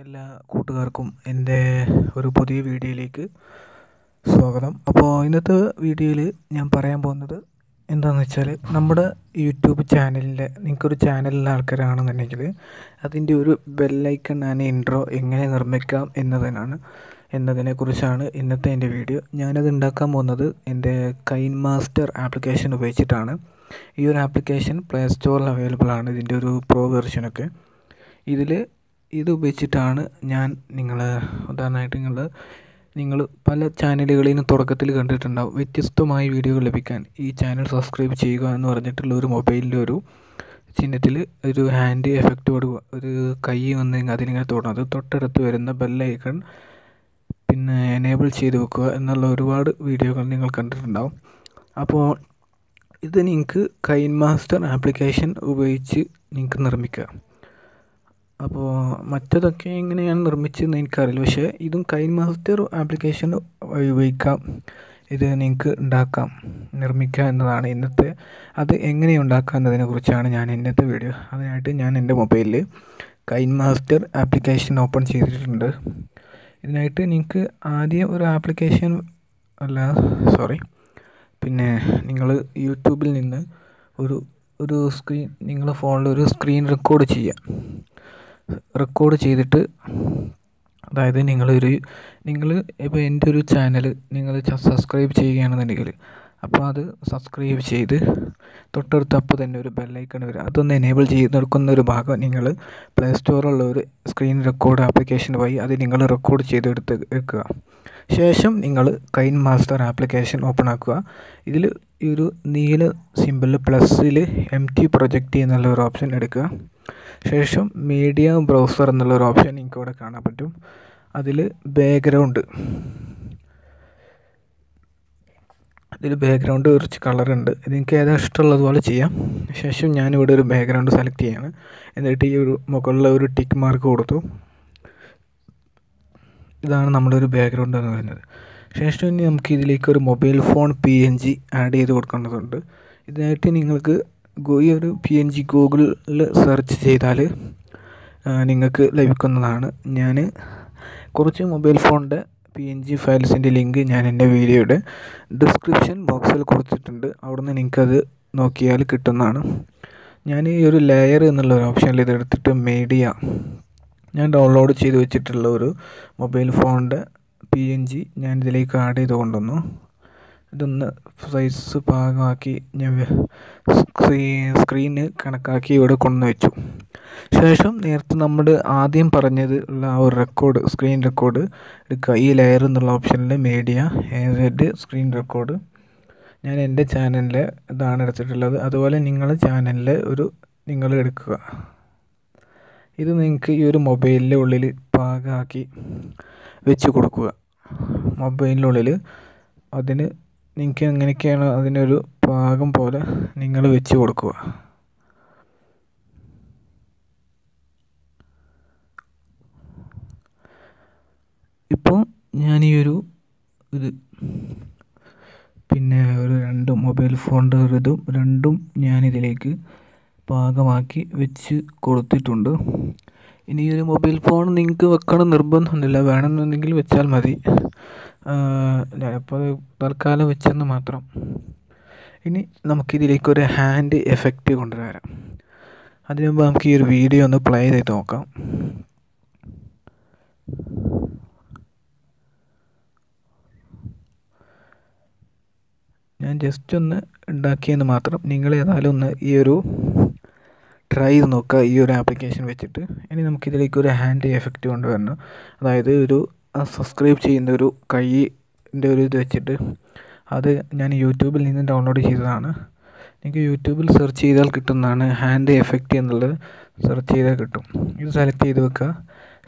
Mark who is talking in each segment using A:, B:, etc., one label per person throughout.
A: എല്ലാ കൂട്ടുകാർക്കും എൻ്റെ ഒരു പുതിയ വീഡിയോയിലേക്ക് സ്വാഗതം. അപ്പോൾ ഇന്നത്തെ വീഡിയോയിൽ ഞാൻ പറയാൻ പോകുന്നത് എന്താണെന്ന് വെച്ചാൽ, നമ്മുടെ യൂട്യൂബ് ചാനലിൻ്റെ നിങ്ങൾക്കൊരു ചാനലിലെ ആൾക്കാരാണെന്നുണ്ടെങ്കിൽ അതിൻ്റെ ഒരു ബെല്ലൈക്കൺ ആൻഡ് ഇൻട്രോ എങ്ങനെ നിർമ്മിക്കാം എന്നതിനെക്കുറിച്ചാണ് ഇന്നത്തെ എൻ്റെ വീഡിയോ. ഞാനത് ഉണ്ടാക്കാൻ പോകുന്നത് എൻ്റെ കൈൻമാസ്റ്റർ ആപ്ലിക്കേഷൻ ഉപയോഗിച്ചിട്ടാണ്. ഈ ഒരു ആപ്ലിക്കേഷൻ പ്ലേ സ്റ്റോറിൽ അവൈലബിൾ ആണ്, ഇതിൻ്റെ ഒരു പ്രോ വെർഷനൊക്കെ. ഇത് ഉപയോഗിച്ചിട്ടാണ് ഞാൻ ഉദാഹരണമായിട്ട് നിങ്ങൾ പല ചാനലുകളിലും തുടക്കത്തിൽ കണ്ടിട്ടുണ്ടാവും, വ്യത്യസ്തമായ വീഡിയോകൾ ലഭിക്കാൻ ഈ ചാനൽ സബ്സ്ക്രൈബ് ചെയ്യുക എന്ന് പറഞ്ഞിട്ടുള്ള ഒരു മൊബൈലിൻ്റെ ഒരു ചിഹ്നത്തിൽ ഒരു ഹാൻഡ് എഫക്റ്റോട് ഒരു കൈ വന്ന് അതിനിങ്ങനെ തൊടണം. അത് തൊട്ടടുത്ത് വരുന്ന ബെല്ലൈക്കൺ പിന്നെ എനേബിൾ ചെയ്ത് വെക്കുക എന്നുള്ള ഒരുപാട് വീഡിയോകൾ നിങ്ങൾ കണ്ടിട്ടുണ്ടാവും. അപ്പോൾ ഇത് നിങ്ങൾക്ക് കൈൻമാസ്റ്റർ ആപ്ലിക്കേഷൻ ഉപയോഗിച്ച് നിങ്ങൾക്ക് നിർമ്മിക്കുക. അപ്പോൾ മറ്റതൊക്കെ എങ്ങനെയാണ് നിർമ്മിച്ചതെന്ന് എനിക്കറിയില്ല, പക്ഷേ ഇതും കൈൻമാസ്റ്റർ ആപ്ലിക്കേഷൻ ഉപയോഗിക്കാം, ഇത് നിങ്ങൾക്ക് നിർമ്മിക്കാം എന്നതാണ് ഇന്നത്തെ. അത് എങ്ങനെ ഉണ്ടാക്കാം എന്നതിനെക്കുറിച്ചാണ് ഞാൻ ഇന്നത്തെ വീഡിയോ. അതിനായിട്ട് ഞാൻ എൻ്റെ മൊബൈലിൽ കൈൻമാസ്റ്റർ ആപ്ലിക്കേഷൻ ഓപ്പൺ ചെയ്തിട്ടുണ്ട്. ഇതിനായിട്ട് നിങ്ങൾക്ക് ആദ്യം ഒരു ആപ്ലിക്കേഷൻ പിന്നെ നിങ്ങൾ യൂട്യൂബിൽ നിന്ന് ഒരു നിങ്ങളുടെ ഫോണിൽ ഒരു സ്ക്രീൻ റെക്കോർഡ് ചെയ്തിട്ട്, അതായത് നിങ്ങൾ ഇപ്പോൾ എൻ്റെ ഒരു ചാനൽ നിങ്ങൾ സബ്സ്ക്രൈബ് ചെയ്യുകയാണെന്നുണ്ടെങ്കിൽ അപ്പോൾ അത് സബ്സ്ക്രൈബ് ചെയ്ത് തൊട്ടടുത്ത് അപ്പോൾ തന്നെ ഒരു ബെല്ലൈക്കൺ വരും, അതൊന്ന് എനേബിൾ ചെയ്തെടുക്കുന്ന ഒരു ഭാഗം നിങ്ങൾ പ്ലേ സ്റ്റോറിലുള്ള ഒരു സ്ക്രീൻ റെക്കോർഡ് ആപ്ലിക്കേഷൻ വഴി അത് നിങ്ങൾ റെക്കോർഡ് ചെയ്തെടുത്ത് വെക്കുക. ശേഷം നിങ്ങൾ കൈൻമാസ്റ്റർ ആപ്ലിക്കേഷൻ ഓപ്പൺ ആക്കുക. ഇതിൽ ഈ ഒരു നീല സിമ്പിളിൽ പ്ലസ്സിൽ MT പ്രൊജക്റ്റ് എന്നുള്ള ഒരു ഓപ്ഷൻ എടുക്കുക. ശേഷം മീഡിയ ബ്രൗസർ എന്നുള്ളൊരു ഓപ്ഷൻ നിങ്ങൾക്ക് ഇവിടെ കാണാൻ പറ്റും. അതിൽ ബാക്ക്ഗ്രൗണ്ട് കുറച്ച് കളറുണ്ട്, നിങ്ങൾക്ക് ഏതാ ഇഷ്ടമുള്ളതുപോലെ ചെയ്യാം. ശേഷം ഞാനിവിടെ ഒരു ബാക്ക്ഗ്രൗണ്ട് സെലക്ട് ചെയ്യാണ്. എന്നിട്ട് ഈ ഒരു മുകളിൽ ഒരു ടിക്ക് മാർക്ക് കൊടുത്തു. ഇതാണ് നമ്മുടെ ഒരു ബാക്ക്ഗ്രൗണ്ട് എന്ന് പറയുന്നത്. ശേഷം ഇനി നമുക്ക് ഇതിലേക്ക് ഒരു മൊബൈൽ ഫോൺ PNG ആഡ് ചെയ്ത് കൊടുക്കേണ്ടതുണ്ട്. ഇതിനായിട്ട് നിങ്ങൾക്ക് ഈ ഒരു PNG ഗൂഗിളിൽ സെർച്ച് ചെയ്താൽ നിങ്ങൾക്ക് ലഭിക്കുന്നതാണ്. ഞാൻ കുറച്ച് മൊബൈൽ ഫോണിൻ്റെ PNG ഫയൽസിൻ്റെ ലിങ്ക് ഞാൻ എൻ്റെ വീഡിയോയുടെ ഡിസ്ക്രിപ്ഷൻ ബോക്സിൽ കൊടുത്തിട്ടുണ്ട്, അവിടുന്ന് നിങ്ങൾക്കത് നോക്കിയാൽ കിട്ടുന്നതാണ്. ഞാൻ ഈ ഒരു ലെയർ എന്നുള്ള ഒരു ഓപ്ഷനിൽ ഇതെടുത്തിട്ട് ഞാൻ ഡൗൺലോഡ് ചെയ്ത് വെച്ചിട്ടുള്ള ഒരു മൊബൈൽ ഫോണിൻ്റെ PNG ഞാൻ ഇതിലേക്ക് ആഡ് ചെയ്ത് കൊണ്ടുവന്നു. ഇതൊന്ന് സൈസ് പാകമാക്കി ഞാൻ സ്ക്രീന് കണക്കാക്കി ഇവിടെ കൊണ്ടുവന്ന് വെച്ചു. ശേഷം നേരത്തെ നമ്മൾ ആദ്യം പറഞ്ഞത് ഉള്ള ആ ഒരു സ്ക്രീൻ റെക്കോർഡ് എടുക്കുക. ഈ ലെയർ എന്നുള്ള ഓപ്ഷനിൽ മീഡിയ സ്ക്രീൻ റെക്കോർഡ് ഞാൻ എൻ്റെ ചാനലിലെ ഇതാണ് എടുത്തിട്ടുള്ളത്. അതുപോലെ നിങ്ങളുടെ ചാനലിൽ നിങ്ങൾ എടുക്കുക. ഇത് നിങ്ങൾക്ക് ഈ ഒരു മൊബൈലിൻ്റെ ഉള്ളിൽ പാകമാക്കി വെച്ച് കൊടുക്കുക. മൊബൈലിനുള്ളിൽ നിങ്ങൾക്ക് എങ്ങനെയൊക്കെയാണ് അതിനൊരു പാകം പോലെ നിങ്ങൾ വെച്ച് കൊടുക്കുക. ഇപ്പോൾ ഞാൻ ഒരു രണ്ട് മൊബൈൽ ഫോണിൻ്റെ രണ്ടും ഞാനിതിലേക്ക് പാകമാക്കി വെച്ച് കൊടുത്തിട്ടുണ്ട്. ഇനി ഒരു മൊബൈൽ ഫോൺ നിങ്ങൾക്ക് വെക്കണം നിർബന്ധമൊന്നുമില്ല, വേണമെന്നുണ്ടെങ്കിൽ വെച്ചാൽ മതി. ഞാനിപ്പോൾ തൽക്കാലം വെച്ചെന്ന് മാത്രം. ഇനി നമുക്കിതിലേക്കൊരു ഹാൻഡ് എഫക്റ്റ് കൊണ്ടുവരാം. അതിനു മുമ്പ് നമുക്ക് ഈ ഒരു വീഡിയോ ഒന്ന് പ്ലേ ചെയ്ത് നോക്കാം. ഞാൻ ജസ്റ്റ് ഒന്ന് ഉണ്ടാക്കിയെന്ന് മാത്രം. നിങ്ങൾ ഏതായാലും ഒന്ന് ഈ ഒരു ട്രൈ ചെയ്ത് നോക്കുക ഈ ഒരു ആപ്ലിക്കേഷൻ വെച്ചിട്ട്. ഇനി നമുക്കിതിലേക്ക് ഒരു ഹാൻഡ് എഫക്റ്റ് കൊണ്ടുവരണം. അതായത് സബ്സ്ക്രൈബ് ചെയ്യുന്ന ഒരു കൈൻ്റെ ഇത് വെച്ചിട്ട്, അത് ഞാൻ യൂട്യൂബിൽ നിന്ന് ഡൗൺലോഡ് ചെയ്തതാണ്. നിങ്ങൾക്ക് യൂട്യൂബിൽ സെർച്ച് ചെയ്താൽ കിട്ടുന്നതാണ്, ഹാൻഡ് എഫക്റ്റ് എന്നുള്ളത് സെർച്ച് ചെയ്താൽ കിട്ടും. ഇത് സെലക്ട് ചെയ്ത് വെക്കുക.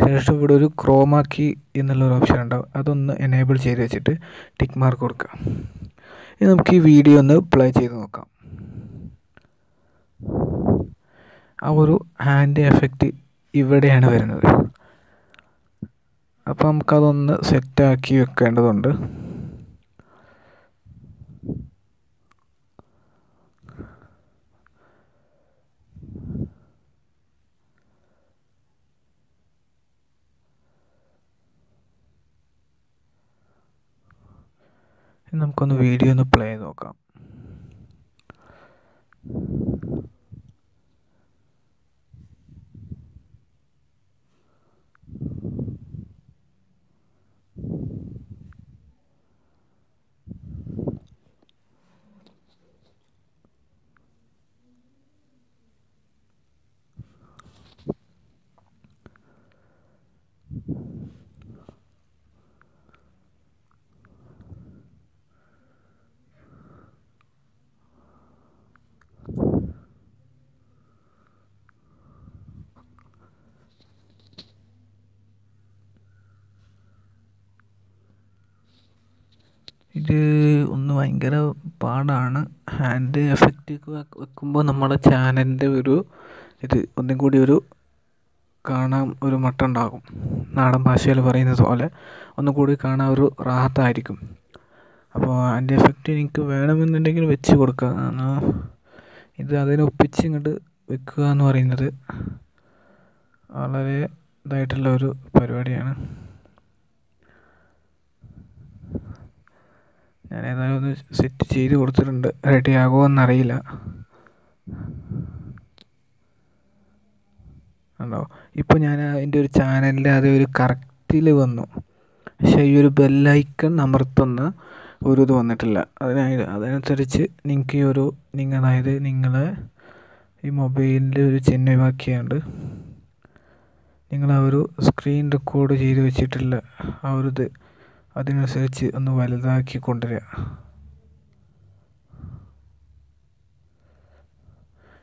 A: ശേഷം ഇവിടെ ഒരു ക്രോമാ കീ എന്നുള്ളൊരു ഓപ്ഷൻ ഉണ്ടാവും, അതൊന്ന് എനേബിൾ ചെയ്ത് വെച്ചിട്ട് ടിക്ക് മാർക്ക് കൊടുക്കുക. ഇനി നമുക്ക് ഈ വീഡിയോ ഒന്ന് പ്ലേ ചെയ്ത് നോക്കാം. ആ ഒരു ഹാൻഡ് എഫക്റ്റ് ഇവിടെയാണ് വരുന്നത്. അപ്പോൾ നമുക്കതൊന്ന് സെറ്റാക്കി വെക്കേണ്ടതുണ്ട്. നമുക്കൊന്ന് വീഡിയോ ഒന്ന് പ്ലേ ചെയ്ത് നോക്കാം. ഇത് ഒന്ന് ഭയങ്കര പാടാണ്. ഹാൻഡ് എഫക്റ്റ് വെക്കുമ്പോൾ നമ്മുടെ ചാനലിൻ്റെ ഇത് ഒന്നും കൂടി കാണാൻ ഒരു മട്ടുണ്ടാകും. നാടൻ ഭാഷയിൽ പറയുന്നത് പോലെ ഒന്നും കൂടി കാണാൻ ഒരു റാഹത്തായിരിക്കും. അപ്പോൾ അതിൻ്റെ എഫക്റ്റ് എനിക്ക് വേണമെന്നുണ്ടെങ്കിൽ വെച്ച് കൊടുക്കുക. ഇത് അതിനൊപ്പിച്ച് ഇങ്ങോട്ട് വെക്കുക എന്ന് പറയുന്നത് വളരെ ഇതായിട്ടുള്ള ഒരു പരിപാടിയാണ്. ഞാൻ ഏതായാലും ഒന്ന് സെറ്റ് ചെയ്ത് കൊടുത്തിട്ടുണ്ട്. റെഡി ആകുമോ എന്നറിയില്ല. ഉണ്ടോ? ഇപ്പോൾ ഞാൻ അതിൻ്റെ ഒരു ചാനലിൽ അത് ഒരു കറക്റ്റിൽ വന്നു. പക്ഷേ ഈ ഒരു ബെല്ലൈക്കൺ അമർത്തുന്ന ഇത് വന്നിട്ടില്ല. അതനുസരിച്ച് നിങ്ങൾക്ക് അതായത് നിങ്ങളെ ഈ മൊബൈലിൻ്റെ ഒരു ചിഹ്നം ഒഴിവാക്കിയാണ്ട് നിങ്ങൾ സ്ക്രീൻ റെക്കോർഡ് ചെയ്ത് വെച്ചിട്ടുള്ള ഇത് അതിനനുസരിച്ച് ഒന്ന് വലുതാക്കി കൊണ്ടുവരിക.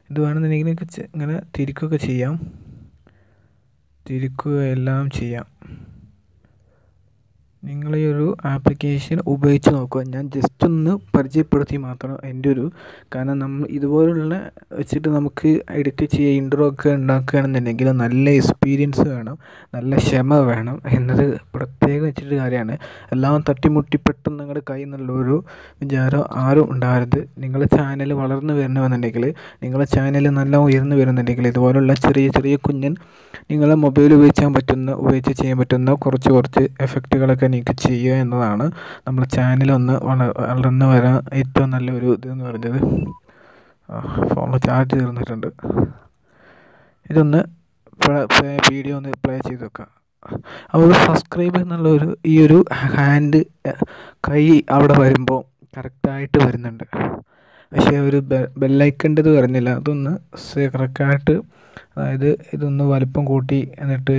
A: ഇത് വേണമെന്നുണ്ടെങ്കിൽ ഇങ്ങനെ തിരിക്കുകയൊക്കെ ചെയ്യാം. എല്ലാം ചെയ്യാം. നിങ്ങൾ ഈ ആപ്ലിക്കേഷൻ ഉപയോഗിച്ച് നോക്കുക. ഞാൻ ജസ്റ്റ് ഒന്ന് പരിചയപ്പെടുത്തി മാത്രം കാരണം നമ്മൾ ഇതുപോലുള്ള വെച്ചിട്ട് നമുക്ക് എഡിറ്റ് ചെയ്യുക, ഇൻട്രോ ഒക്കെ ഉണ്ടാക്കുകയാണെന്നുണ്ടെങ്കിൽ നല്ല എക്സ്പീരിയൻസ് വേണം, നല്ല ക്ഷമ വേണം എന്നത് പ്രത്യേകം വെച്ചിട്ട് കാര്യമാണ്. എല്ലാം തട്ടിമുട്ടി പെട്ടെന്ന് നിങ്ങളുടെ കയ്യിൽ നിന്നുള്ള വിചാരം ആരും ഉണ്ടാകരുത്. നിങ്ങളുടെ ചാനൽ വളർന്നു വരണമെന്നുണ്ടെങ്കിൽ, നിങ്ങളുടെ ചാനൽ നല്ല ഉയർന്നു വരുന്നുണ്ടെങ്കിൽ ഇതുപോലുള്ള ചെറിയ ചെറിയ കുഞ്ഞൻ നിങ്ങളെ മൊബൈൽ ഉപയോഗിച്ച് ചെയ്യാൻ പറ്റുന്ന കുറച്ച് എഫക്റ്റുകളൊക്കെ നിങ്ങൾക്ക് ചെയ്യുക എന്നതാണ് നമ്മുടെ ചാനലൊന്ന് വളർന്നു വരാൻ ഏറ്റവും നല്ല ഇതെന്ന് പറഞ്ഞത്. ഫോണിൽ ചാർജ് തീർന്നിട്ടുണ്ട്. ഇതൊന്ന് വീഡിയോ ഒന്ന് പ്ലേ ചെയ്ത് വെക്കാം. അപ്പോൾ സബ്സ്ക്രൈബ് എന്നുള്ള ഈ ഹാൻഡ് കൈ അവിടെ വരുമ്പോൾ കറക്റ്റായിട്ട് വരുന്നുണ്ട്. പക്ഷേ ബെല്ലൈക്കൻ്റെത് വരുന്നില്ല. അതൊന്ന് കറക്റ്റായിട്ട്, അതായത് ഇതൊന്ന് വലിപ്പം കൂട്ടി എന്നിട്ട്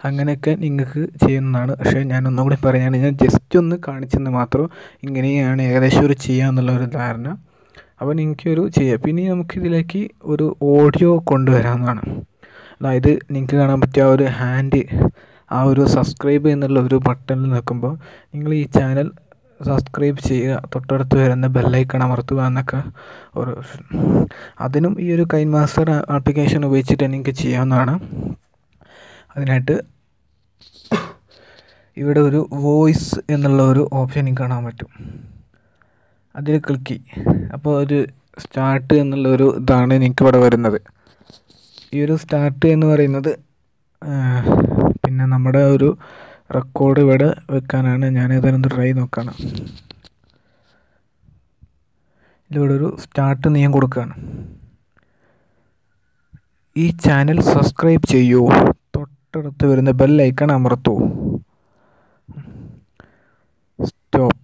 A: അങ്ങനെയൊക്കെ നിങ്ങൾക്ക് ചെയ്യുന്നതാണ്. പക്ഷേ ഞാൻ ഒന്നും കൂടി പറയുകയാണ്, ഞാൻ ജസ്റ്റ് ഒന്ന് കാണിച്ചെന്ന് മാത്രം. ഇങ്ങനെയാണ് ഏകദേശം ചെയ്യാമെന്നുള്ള ഒരു ധാരണ. അപ്പോൾ നിങ്ങൾക്ക് ചെയ്യാം. പിന്നെ നമുക്കിതിലേക്ക് ഓഡിയോ കൊണ്ടുവരാവുന്നതാണ്. അതായത് നിങ്ങൾക്ക് കാണാൻ പറ്റിയ ഹാൻഡ് സബ്സ്ക്രൈബ് എന്നുള്ള ബട്ടണിൽ നിൽക്കുമ്പോൾ നിങ്ങൾ ഈ ചാനൽ സബ്സ്ക്രൈബ് ചെയ്യുക, തൊട്ടടുത്ത് വരുന്ന ബെല്ലൈക്കൺ അമർത്തുക എന്നൊക്കെ അതിനും ഈ കൈൻമാസ്റ്റർ ആപ്ലിക്കേഷൻ ഉപയോഗിച്ചിട്ട് നിങ്ങൾക്ക് ചെയ്യാവുന്നതാണ്. അതിനായിട്ട് ഇവിടെ വോയിസ് എന്നുള്ള ഓപ്ഷൻ നിങ്ങൾക്ക് കാണാൻ പറ്റും. അതിൽ ക്ലിക്ക് അപ്പോൾ സ്റ്റാർട്ട് എന്നുള്ള ഇതാണ് നിങ്ങൾക്ക് ഇവിടെ വരുന്നത്. ഈ സ്റ്റാർട്ട് എന്ന് പറയുന്നത് പിന്നെ നമ്മുടെ റെക്കോർഡ് ഇവിടെ വെക്കാനാണ്. ഞാൻ ഏതായാലും ട്രൈ നോക്കുകയാണ്. ഇതിവിടെ സ്റ്റാർട്ട് എന്ന് ഞാൻ കൊടുക്കുകയാണ്. ഈ ചാനൽ സബ്സ്ക്രൈബ് ചെയ്യൂ, തൊട്ടടുത്ത് വരുന്ന ബെല്ലൈക്കൺ അമർത്തൂ. സ്റ്റോപ്പ്.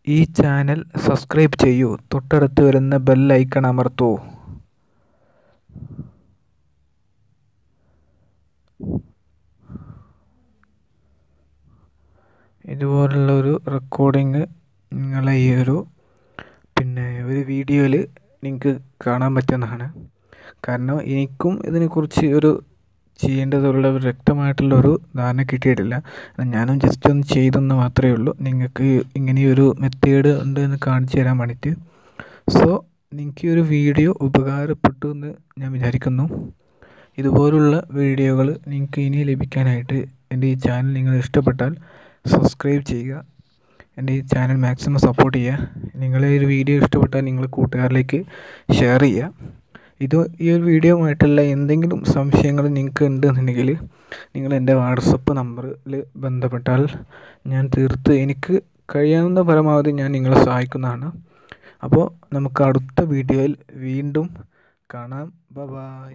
A: ഈ ചാനൽ സബ്സ്ക്രൈബ് ചെയ്യൂ, തൊട്ടടുത്ത് വരുന്ന ബെല്ലൈക്കൺ അമർത്തൂ. ഇതുപോലുള്ള റെക്കോർഡിങ് നിങ്ങളെ ഈ പിന്നെ വീഡിയോയിൽ നിങ്ങൾക്ക് കാണാൻ പറ്റുന്നതാണ്. കാരണം എനിക്കും ഇതിനെക്കുറിച്ച് ചെയ്യേണ്ടതുള്ള വ്യക്തമായിട്ടുള്ള ധാരണ കിട്ടിയിട്ടില്ല. ഞാനും ജസ്റ്റ് ഒന്ന് ചെയ്തെന്ന് മാത്രമേ ഉള്ളൂ. നിങ്ങൾക്ക് ഇങ്ങനെയൊരു മെത്തേഡ് ഉണ്ട് എന്ന് കാണിച്ചു തരാൻ വേണ്ടിയിട്ട്. സോ നിങ്ങൾക്ക് ഈ വീഡിയോ ഉപകാരപ്പെട്ടു എന്ന് ഞാൻ വിചാരിക്കുന്നു. ഇതുപോലുള്ള വീഡിയോകൾ നിങ്ങൾക്ക് ഇനി ലഭിക്കാനായിട്ട് എൻ്റെ ഈ ചാനൽ നിങ്ങൾ ഇഷ്ടപ്പെട്ടാൽ സബ്സ്ക്രൈബ് ചെയ്യുക. എൻ്റെ ഈ ചാനൽ മാക്സിമം സപ്പോർട്ട് ചെയ്യുക. നിങ്ങളെ ഒരു വീഡിയോ ഇഷ്ടപ്പെട്ടാൽ നിങ്ങൾ കൂട്ടുകാരിലേക്ക് ഷെയർ ചെയ്യുക. ഈ ഒരു വീഡിയോയുമായിട്ടുള്ള എന്തെങ്കിലും സംശയങ്ങൾ നിങ്ങൾക്ക് ഉണ്ടെന്നുണ്ടെങ്കിൽ നിങ്ങൾ എൻ്റെ വാട്സപ്പ് നമ്പറിൽ ബന്ധപ്പെട്ടാൽ ഞാൻ എനിക്ക് കഴിയാവുന്ന പരമാവധി ഞാൻ നിങ്ങളെ സഹായിക്കുന്നതാണ്. അപ്പോൾ നമുക്ക് അടുത്ത വീഡിയോയിൽ വീണ്ടും കാണാം. ബൈ.